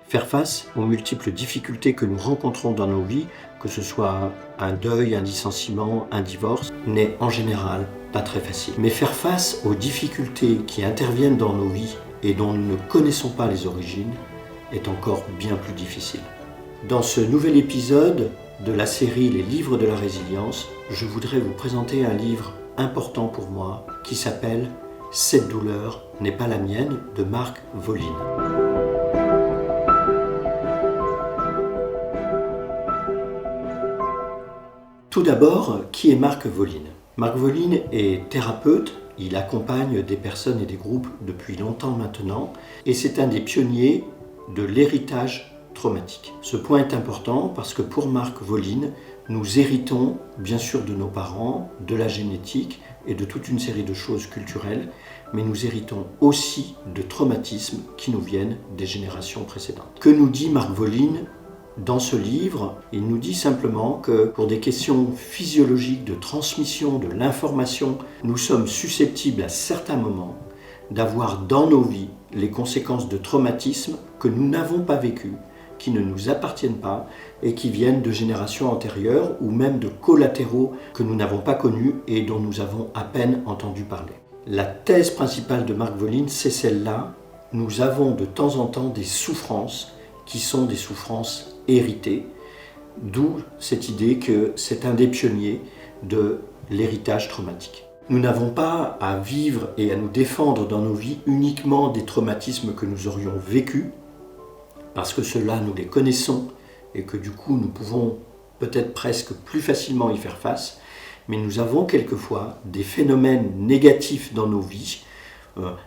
Faire face aux multiples difficultés que nous rencontrons dans nos vies, que ce soit un deuil, un licenciement, un divorce, n'est en général pas très facile. Mais faire face aux difficultés qui interviennent dans nos vies et dont nous ne connaissons pas les origines est encore bien plus difficile. Dans ce nouvel épisode de la série Les livres de la résilience, je voudrais vous présenter un livre important pour moi qui s'appelle « Cette douleur n'est pas la mienne » de Marc Voline. Tout d'abord, qui est Marc Voline ? Marc Voline est thérapeute, il accompagne des personnes et des groupes depuis longtemps maintenant et c'est un des pionniers de l'héritage traumatique. Ce point est important parce que pour Marc Voline, nous héritons bien sûr de nos parents, de la génétique et de toute une série de choses culturelles, mais nous héritons aussi de traumatismes qui nous viennent des générations précédentes. Que nous dit Marc Voline ? Dans ce livre, il nous dit simplement que pour des questions physiologiques de transmission de l'information, nous sommes susceptibles à certains moments d'avoir dans nos vies les conséquences de traumatismes que nous n'avons pas vécus, qui ne nous appartiennent pas et qui viennent de générations antérieures ou même de collatéraux que nous n'avons pas connus et dont nous avons à peine entendu parler. La thèse principale de Marc Voline, c'est celle-là. Nous avons de temps en temps des souffrances qui sont des souffrances héritées, d'où cette idée que c'est un des pionniers de l'héritage traumatique. Nous n'avons pas à vivre et à nous défendre dans nos vies uniquement des traumatismes que nous aurions vécus, parce que ceux-là, nous les connaissons et que du coup, nous pouvons peut-être presque plus facilement y faire face, mais nous avons quelquefois des phénomènes négatifs dans nos vies,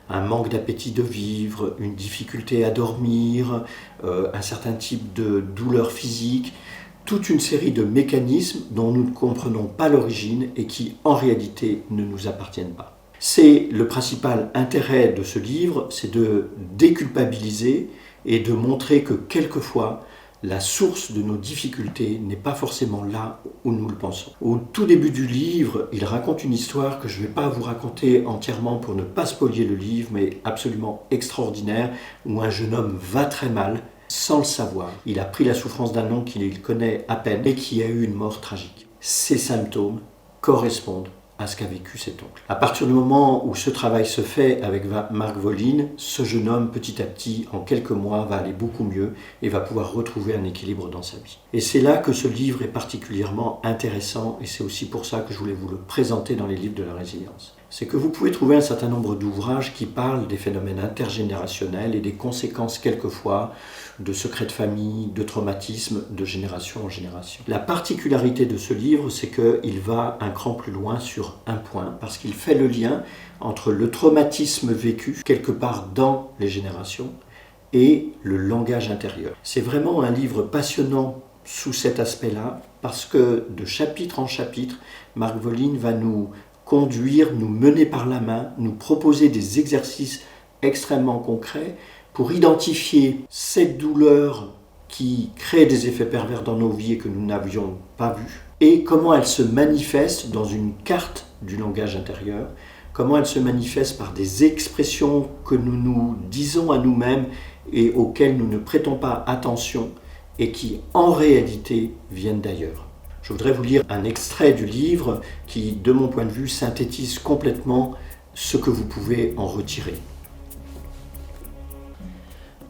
un manque d'appétit de vivre, une difficulté à dormir, un certain type de douleur physique, toute une série de mécanismes dont nous ne comprenons pas l'origine et qui en réalité ne nous appartiennent pas. C'est le principal intérêt de ce livre, c'est de déculpabiliser et de montrer que quelquefois, la source de nos difficultés n'est pas forcément là où nous le pensons. Au tout début du livre, il raconte une histoire que je ne vais pas vous raconter entièrement pour ne pas spoiler le livre, mais absolument extraordinaire, où un jeune homme va très mal, sans le savoir. Il a pris la souffrance d'un homme qu'il connaît à peine et qui a eu une mort tragique. Ces symptômes correspondent à ce qu'a vécu cet oncle. À partir du moment où ce travail se fait avec Marc Voline, ce jeune homme, petit à petit, en quelques mois, va aller beaucoup mieux et va pouvoir retrouver un équilibre dans sa vie. Et c'est là que ce livre est particulièrement intéressant et c'est aussi pour ça que je voulais vous le présenter dans les livres de la résilience. C'est que vous pouvez trouver un certain nombre d'ouvrages qui parlent des phénomènes intergénérationnels et des conséquences quelquefois de secrets de famille, de traumatismes de génération en génération. La particularité de ce livre, c'est qu'il va un cran plus loin sur un point, parce qu'il fait le lien entre le traumatisme vécu quelque part dans les générations et le langage intérieur. C'est vraiment un livre passionnant sous cet aspect-là, parce que de chapitre en chapitre, Marc Voline va nous conduire, nous mener par la main, nous proposer des exercices extrêmement concrets pour identifier cette douleur qui crée des effets pervers dans nos vies et que nous n'avions pas vus, et comment elle se manifeste dans une carte du langage intérieur, comment elle se manifeste par des expressions que nous nous disons à nous-mêmes et auxquelles nous ne prêtons pas attention et qui en réalité viennent d'ailleurs. Je voudrais vous lire un extrait du livre qui, de mon point de vue, synthétise complètement ce que vous pouvez en retirer.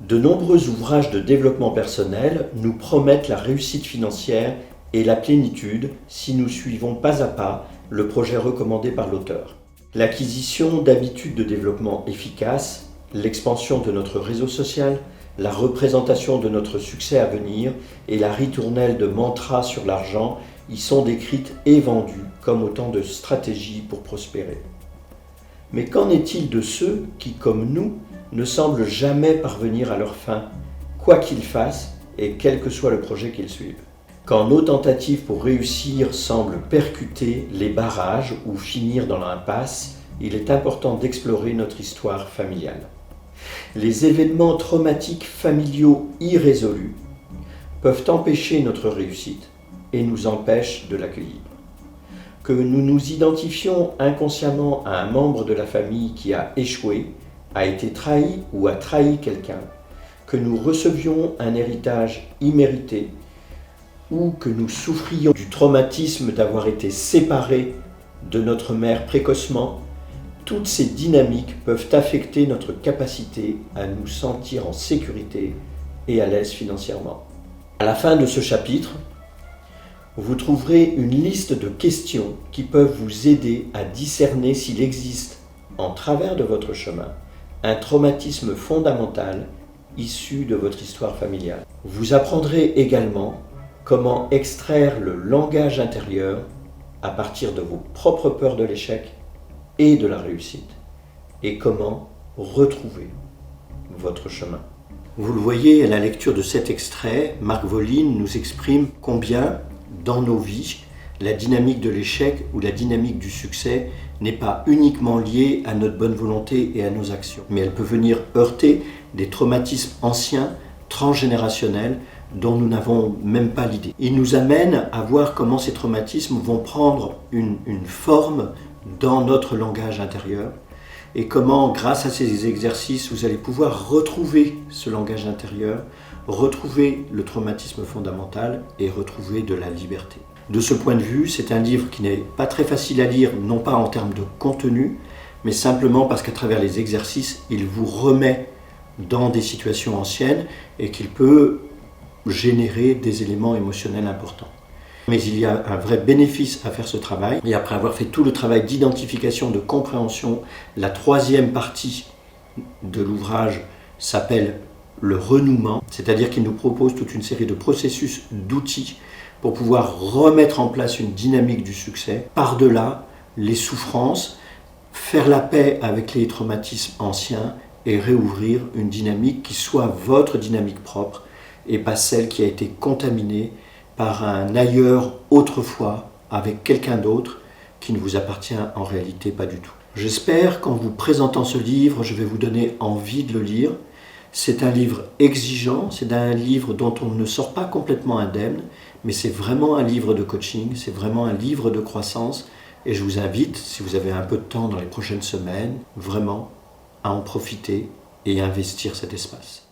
De nombreux ouvrages de développement personnel nous promettent la réussite financière et la plénitude si nous suivons pas à pas le projet recommandé par l'auteur. L'acquisition d'habitudes de développement efficaces, l'expansion de notre réseau social, la représentation de notre succès à venir et la ritournelle de mantras sur l'argent y sont décrites et vendues comme autant de stratégies pour prospérer. Mais qu'en est-il de ceux qui, comme nous, ne semblent jamais parvenir à leur fin, quoi qu'ils fassent et quel que soit le projet qu'ils suivent ? Quand nos tentatives pour réussir semblent percuter les barrages ou finir dans l'impasse, il est important d'explorer notre histoire familiale. Les événements traumatiques familiaux irrésolus peuvent empêcher notre réussite et nous empêchent de l'accueillir. Que nous nous identifions inconsciemment à un membre de la famille qui a échoué, a été trahi ou a trahi quelqu'un, que nous recevions un héritage immérité ou que nous souffrions du traumatisme d'avoir été séparés de notre mère précocement, toutes ces dynamiques peuvent affecter notre capacité à nous sentir en sécurité et à l'aise financièrement. À la fin de ce chapitre, vous trouverez une liste de questions qui peuvent vous aider à discerner s'il existe, en travers de votre chemin, un traumatisme fondamental issu de votre histoire familiale. Vous apprendrez également comment extraire le langage intérieur à partir de vos propres peurs de l'échec et de la réussite, et comment retrouver votre chemin. Vous le voyez à la lecture de cet extrait, Marc Voline nous exprime combien, dans nos vies, la dynamique de l'échec ou la dynamique du succès n'est pas uniquement liée à notre bonne volonté et à nos actions, mais elle peut venir heurter des traumatismes anciens, transgénérationnels, dont nous n'avons même pas l'idée. Il nous amène à voir comment ces traumatismes vont prendre une forme dans notre langage intérieur et comment, grâce à ces exercices, vous allez pouvoir retrouver ce langage intérieur, retrouver le traumatisme fondamental et retrouver de la liberté. De ce point de vue, c'est un livre qui n'est pas très facile à lire, non pas en termes de contenu, mais simplement parce qu'à travers les exercices, il vous remet dans des situations anciennes et qu'il peut générer des éléments émotionnels importants. Mais il y a un vrai bénéfice à faire ce travail. Et après avoir fait tout le travail d'identification, de compréhension, la troisième partie de l'ouvrage s'appelle le renouement, c'est-à-dire qu'il nous propose toute une série de processus, d'outils pour pouvoir remettre en place une dynamique du succès, par-delà les souffrances, faire la paix avec les traumatismes anciens et réouvrir une dynamique qui soit votre dynamique propre et pas celle qui a été contaminée par un ailleurs autrefois avec quelqu'un d'autre qui ne vous appartient en réalité pas du tout. J'espère qu'en vous présentant ce livre, je vais vous donner envie de le lire. C'est un livre exigeant, c'est un livre dont on ne sort pas complètement indemne, mais c'est vraiment un livre de coaching, c'est vraiment un livre de croissance et je vous invite, si vous avez un peu de temps dans les prochaines semaines, vraiment à en profiter et à investir cet espace.